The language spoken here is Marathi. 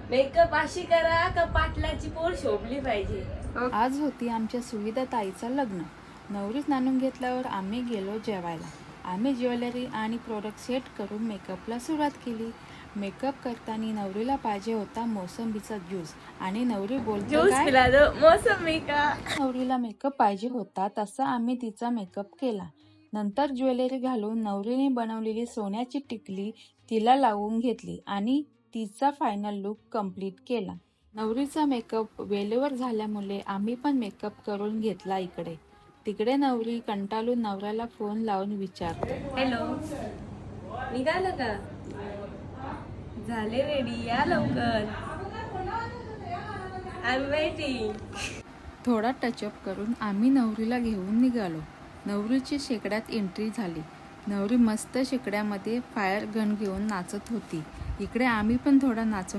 मेकअप अशी करा का पाटलाची पोर शोभली पाहिजे. आज होती आमच्या सुविधा ताईचं लग्न. नवरीच नाणून घेतल्यावर आम्ही गेलो जेवायला. आम्ही ज्वेलरी आणि प्रोडक्ट सेट करून मेकअपला सुरुवात केली. मेकअप करताना नवरीला पाहिजे होता मोसंबीचा ज्यूस आणि नवरी बोलते ज्यूस काय, पिला दो मोसंबी का. नवरीला मेकअप पाहिजे होता तसा आम्ही तिचा मेकअप केला. नंतर ज्वेलरी घालून नवरीने बनवलेली सोन्याची टिकली तिला लावून घेतली आणि तिचा फायनल लुक कंप्लीट केला. नवरीचा मेकअप वेळेवर झाल्यामुळे आम्ही पण मेकअप करून घेतला. इकडे तिकडे नवरी कंटाळून नवऱ्याला फोन लावून विचारते, हॅलो, निघालं का? झाले रेडी, या लवकर. I am waiting. थोडा टचअप करून आम्ही नवरीला घेऊन निघालो. नवरीची शेकड्यात एंट्री झाली. नवरी मस्त शेकड्यामध्ये फायर गन घेऊन नाचत होती. इकडे आम्ही पण थोडा नाचून